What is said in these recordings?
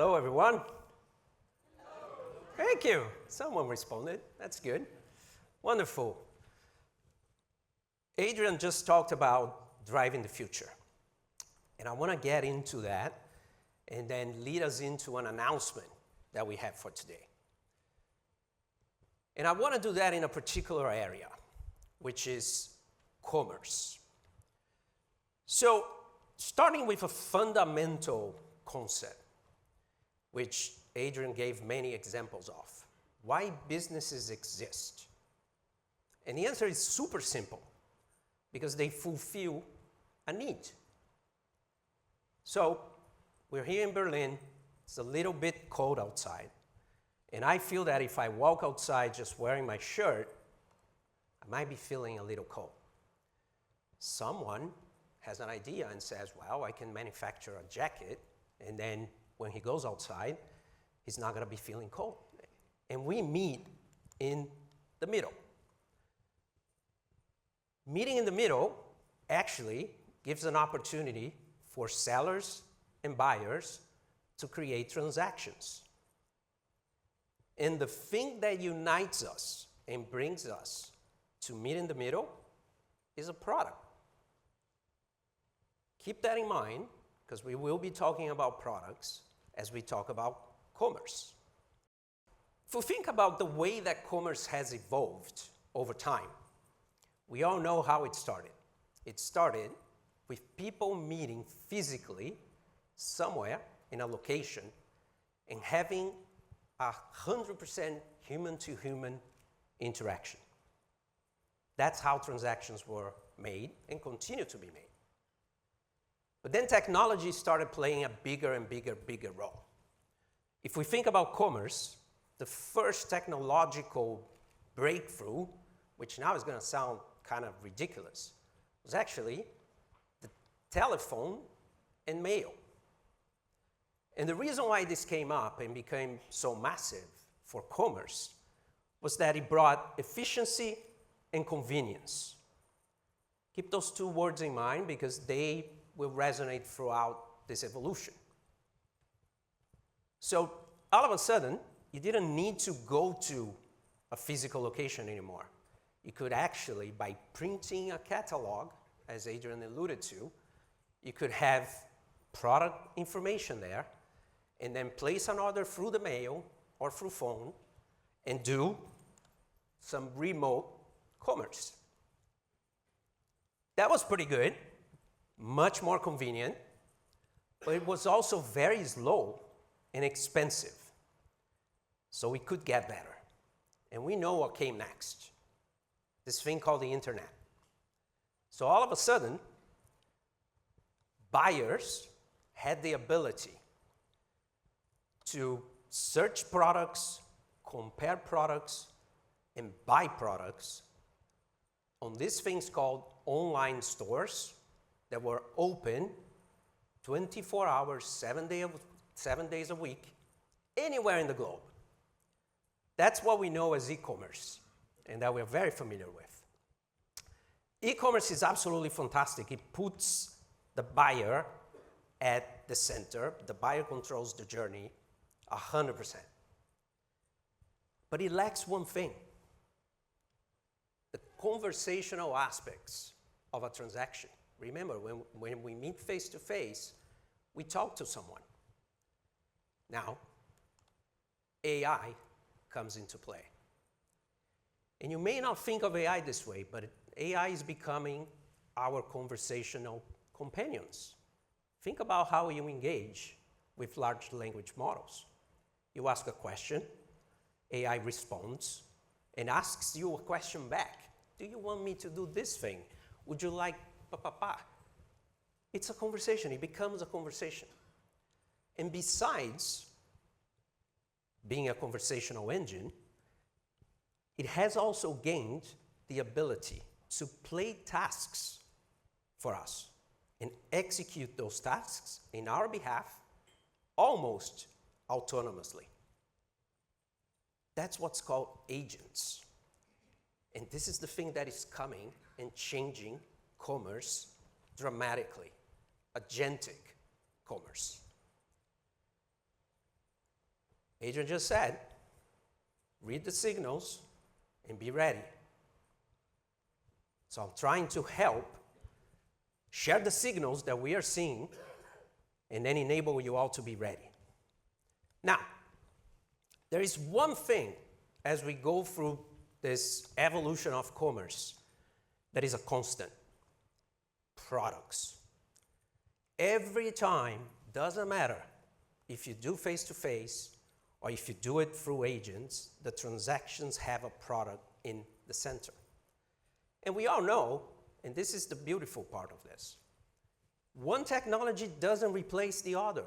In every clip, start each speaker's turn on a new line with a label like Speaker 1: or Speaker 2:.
Speaker 1: Hello, everyone. Thank you. Someone responded. That's good. Wonderful. Adrian just talked about driving the future. And I want to get into that and then lead us into an announcement that we have for today. And I want to do that in a particular area, which is commerce. So, starting with a fundamental concept, which Adrian gave many examples of. Why businesses exist? And the answer is super simple, because they fulfill a need. So, we're here in Berlin, it's a little bit cold outside, and I feel that if I walk outside just wearing my shirt, I might be feeling a little cold. Someone has an idea and says, well, I can manufacture a jacket, and then when he goes outside, he's not going to be feeling cold. And we meet in the middle. Meeting in the middle actually gives an opportunity for sellers and buyers to create transactions. And the thing that unites us and brings us to meet in the middle is a product. Keep that in mind, because we will be talking about products as we talk about commerce. If we think about the way that commerce has evolved over time, we all know how it started. It started with people meeting physically somewhere in a location and having 100% human-to-human interaction. That's how transactions were made and continue to be made. But then technology started playing a bigger and bigger role. If we think about commerce, the first technological breakthrough, which now is going to sound kind of ridiculous, was actually the telephone and mail. And the reason why this came up and became so massive for commerce was that it brought efficiency and convenience. Keep those two words in mind because they will resonate throughout this evolution. So all of a sudden, you didn't need to go to a physical location anymore. You could actually, by printing a catalog, as Adrian alluded to, you could have product information there and then place an order through the mail or through phone and do some remote commerce. That was pretty good, much more convenient, but it was also very slow and expensive. So we could get better. And we know what came next. This thing called the internet. So all of a sudden, buyers had the ability to search products, compare products, and buy products on these things called online stores that were open 24 hours, 7 days a week, anywhere in the globe. That's what we know as e-commerce, and that we're very familiar with. E-commerce is absolutely fantastic. It puts the buyer at the center. The buyer controls the journey 100%. But it lacks one thing: the conversational aspects of a transaction. Remember, when we meet face-to-face, we talk to someone. Now, AI comes into play. And you may not think of AI this way, but AI is becoming our conversational companions. Think about how you engage with large language models. You ask a question, AI responds, and asks you a question back. Do you want me to do this thing? Would you like pa? It's a conversation. It becomes a conversation. And besides being a conversational engine, it has also gained the ability to play tasks for us and execute those tasks in our behalf almost autonomously. That's what's called agents. And this is the thing that is coming and changing commerce dramatically. Agentic commerce. Adrian just said, read the signals and be ready. So I'm trying to help share the signals that we are seeing and then enable you all to be ready. Now, there is one thing as we go through this evolution of commerce that is a constant: products. Every time, doesn't matter if you do face-to-face or if you do it through agents, the transactions have a product in the center. And we all know, and this is the beautiful part of this, one technology doesn't replace the other.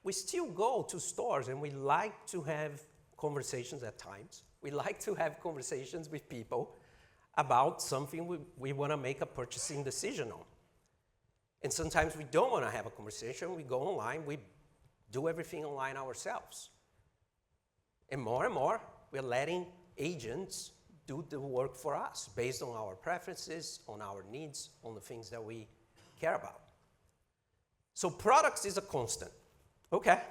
Speaker 1: We still go to stores and we like to have conversations at times. We like to have conversations with people about something we want to make a purchasing decision on. And sometimes we don't want to have a conversation. We go online. We do everything online ourselves. And more, we're letting agents do the work for us based on our preferences, on our needs, on the things that we care about. So products is a constant. Okay.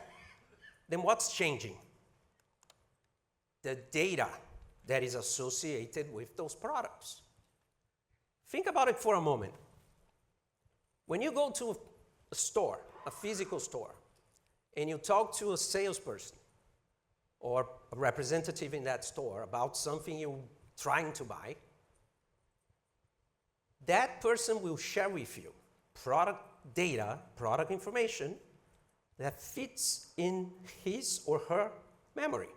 Speaker 1: Then what's changing? The data that is associated with those products. Think about it for a moment. When you go to a store, a physical store, and you talk to a salesperson or a representative in that store about something you're trying to buy, that person will share with you product data, product information that fits in his or her memory,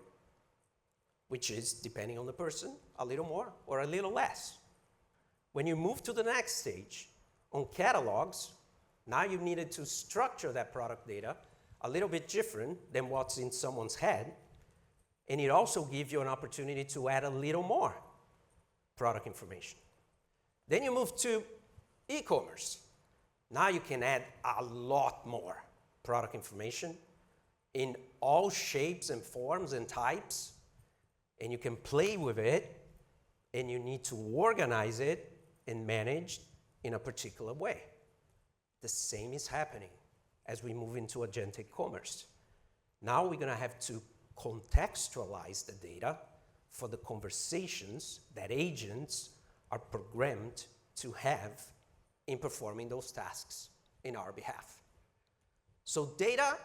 Speaker 1: which is, depending on the person, a little more or a little less. When you move to the next stage, on catalogs, now you needed to structure that product data a little bit different than what's in someone's head, and it also gives you an opportunity to add a little more product information. Then you move to e-commerce. Now you can add a lot more product information in all shapes and forms and types, and you can play with it, and you need to organize it and manage in a particular way. The same is happening as we move into agentic commerce. Now we're going to have to contextualize the data for the conversations that agents are programmed to have in performing those tasks in our behalf. So data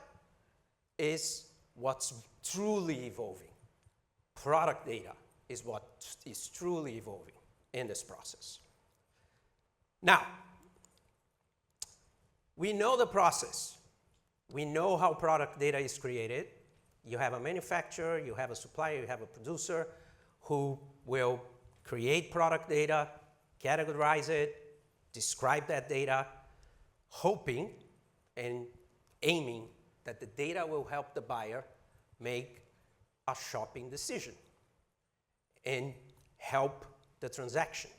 Speaker 1: is what's truly evolving. Product data is what is truly evolving in this process. Now, we know the process. We know how product data is created. You have a manufacturer, you have a supplier, you have a producer who will create product data, categorize it, describe that data, hoping and aiming that the data will help the buyer make a shopping decision and help the transaction.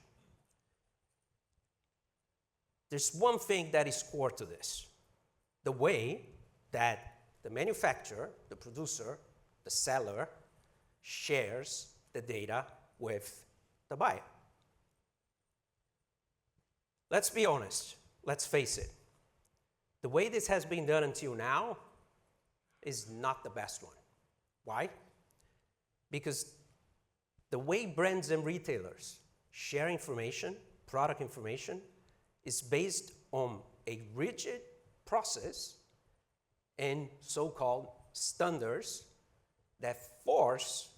Speaker 1: There's one thing that is core to this: the way that the manufacturer, the producer, the seller shares the data with the buyer. Let's be honest. Let's face it. The way this has been done until now is not the best one. Why? Because the way brands and retailers share information, product information, is based on a rigid process and so-called standards that force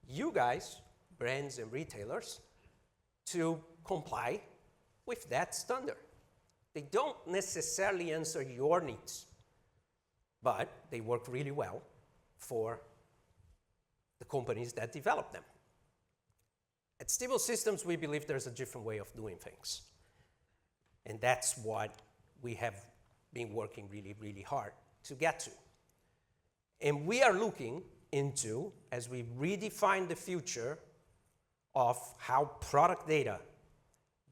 Speaker 1: you guys, brands and retailers, to comply with that standard. They don't necessarily answer your needs, but they work really well for the companies that develop them. At Stibo Systems, we believe there's a different way of doing things. And that's what we have been working really, really hard to get to. And we are looking into, as we redefine the future of how product data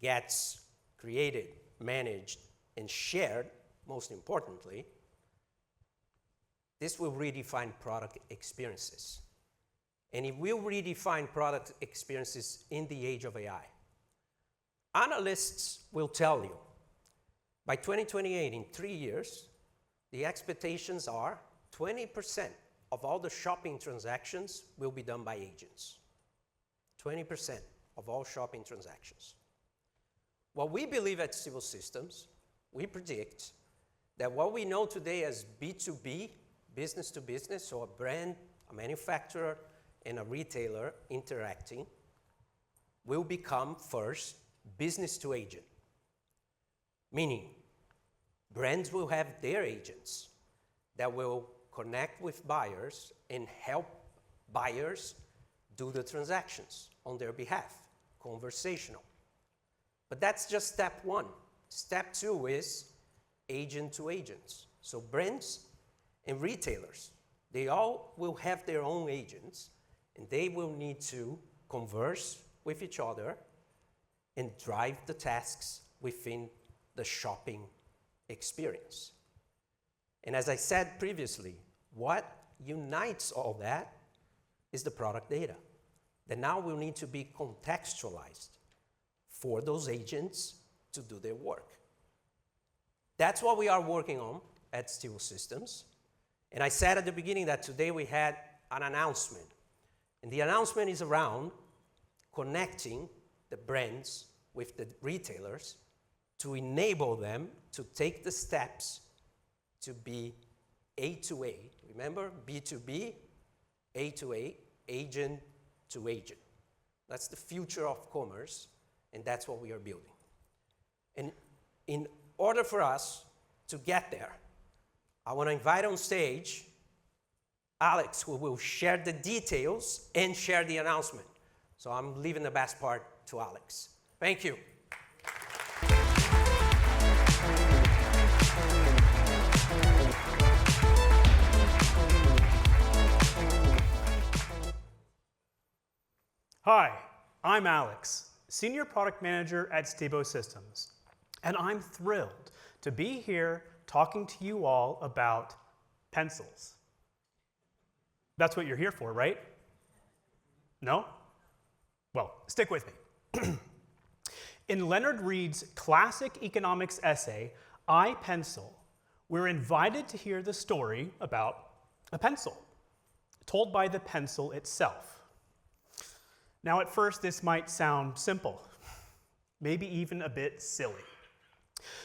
Speaker 1: gets created, managed, and shared, most importantly, this will redefine product experiences. And it will redefine product experiences in the age of AI. Analysts will tell you, by 2028, in 3 years, the expectations are 20% of all the shopping transactions will be done by agents. 20% of all shopping transactions. What we believe at Stibo Systems, we predict that what we know today as B2B, business to business, so a brand, a manufacturer, and a retailer interacting, will become first business to agent. Meaning, brands will have their agents that will connect with buyers and help buyers do the transactions on their behalf, conversational. But that's just step one. Step two is agent to agents. So brands and retailers, they all will have their own agents, and they will need to converse with each other and drive the tasks within the shopping experience. And as I said previously, what unites all that is the product data that now will need to be contextualized for those agents to do their work. That's what we are working on at Stibo Systems. And I said at the beginning that today we had an announcement. And the announcement is around connecting the brands with the retailers to enable them to take the steps to be A2A. Remember, B2B, A2A, agent to agent. That's the future of commerce, and that's what we are building. And in order for us to get there, I want to invite on stage Alex, who will share the details and share the announcement. So I'm leaving the best part to Alex. Thank you.
Speaker 2: Hi, I'm Alex, Senior Product Manager at Stibo Systems, and I'm thrilled to be here talking to you all about pencils. That's what you're here for, right? No? Well, stick with me. In Leonard Read's classic economics essay, I Pencil, we're invited to hear the story about a pencil, told by the pencil itself. Now, at first, this might sound simple, maybe even a bit silly.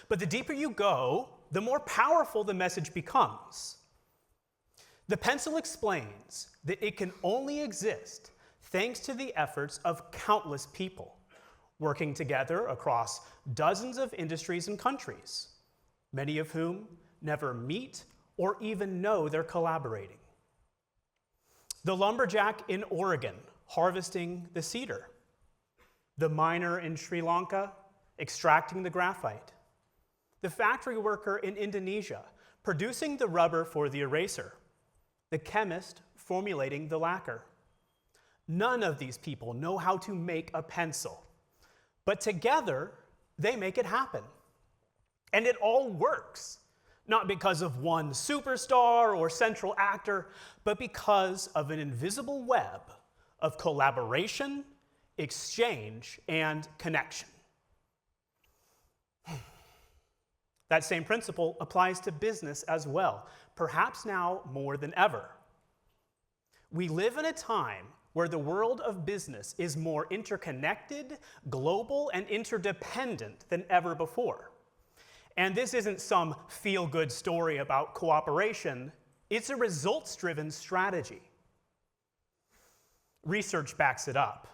Speaker 2: But the deeper you go, the more powerful the message becomes. The pencil explains that it can only exist thanks to the efforts of countless people working together across dozens of industries and countries, many of whom never meet or even know they're collaborating. The lumberjack in Oregon harvesting the cedar, the miner in Sri Lanka extracting the graphite, the factory worker in Indonesia producing the rubber for the eraser, the chemist formulating the lacquer. None of these people know how to make a pencil, but together they make it happen. And it all works, not because of one superstar or central actor, but because of an invisible web of collaboration, exchange, and connection. That same principle applies to business as well, perhaps now more than ever. We live in a time where the world of business is more interconnected, global, and interdependent than ever before. And this isn't some feel-good story about cooperation, it's a results-driven strategy. Research backs it up.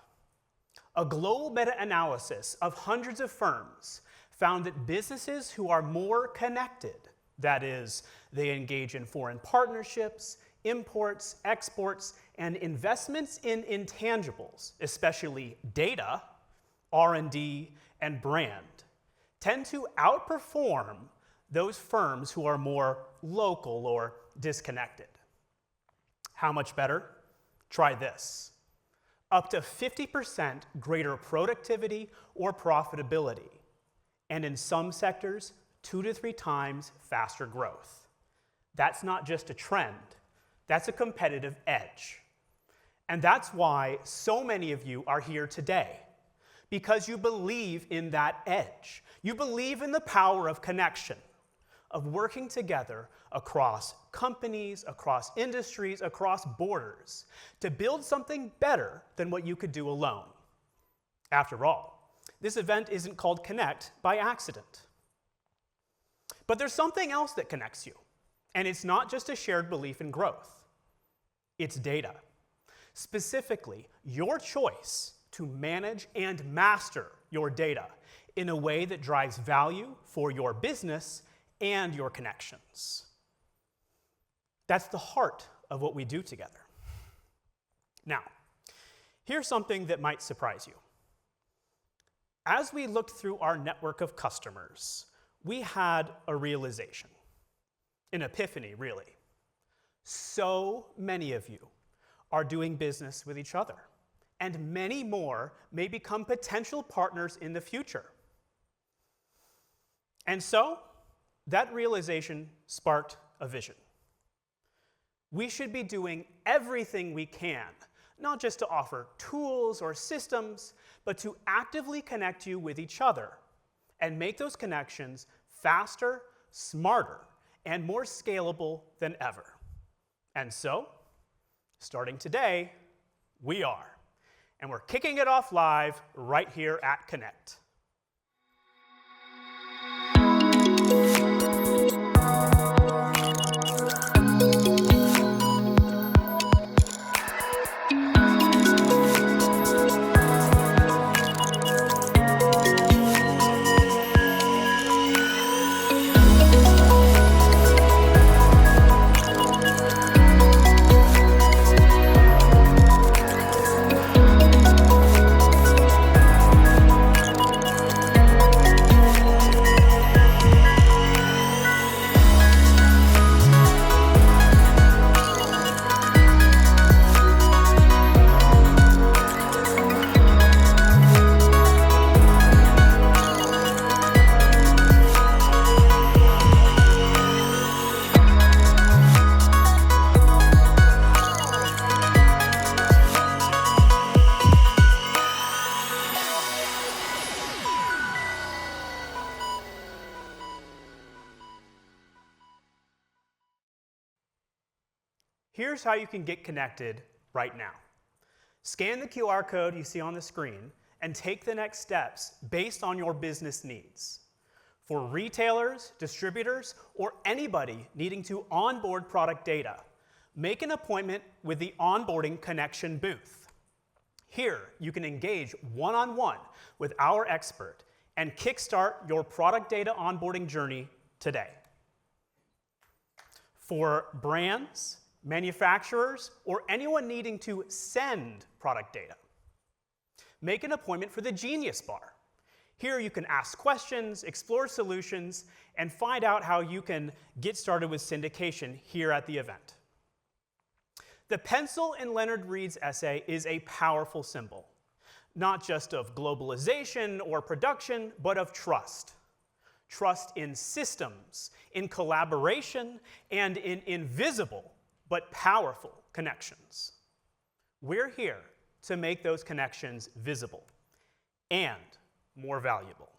Speaker 2: A global meta-analysis of hundreds of firms found that businesses who are more connected, that is, they engage in foreign partnerships, imports, exports, and investments in intangibles, especially data, R&D, and brand, tend to outperform those firms who are more local or disconnected. How much better? Try this. Up to 50% greater productivity or profitability, and in some sectors, 2 to 3 times faster growth. That's not just a trend, that's a competitive edge. And that's why so many of you are here today, because you believe in that edge. You believe in the power of connection, of working together across companies, across industries, across borders to build something better than what you could do alone. After all, this event isn't called Connect by accident. But there's something else that connects you, and it's not just a shared belief in growth. It's data. Specifically, your choice to manage and master your data in a way that drives value for your business and your connections. That's the heart of what we do together. Now, here's something that might surprise you. As we looked through our network of customers, we had a realization, an epiphany, really. So many of you are doing business with each other, and many more may become potential partners in the future. And so, that realization sparked a vision. We should be doing everything we can, not just to offer tools or systems, but to actively connect you with each other and make those connections faster, smarter, and more scalable than ever. And so, starting today, we are. And we're kicking it off live right here at Connect. Here's how you can get connected right now. Scan the QR code you see on the screen and take the next steps based on your business needs. For retailers, distributors, or anybody needing to onboard product data, make an appointment with the Onboarding Connection booth. Here, you can engage one-on-one with our expert and kickstart your product data onboarding journey today. For brands, manufacturers, or anyone needing to send product data, make an appointment for the Genius Bar. Here you can ask questions, explore solutions, and find out how you can get started with syndication here at the event. The pencil in Leonard Read's essay is a powerful symbol, not just of globalization or production, but of trust. Trust in systems, in collaboration, and in invisible but powerful connections. We're here to make those connections visible and more valuable.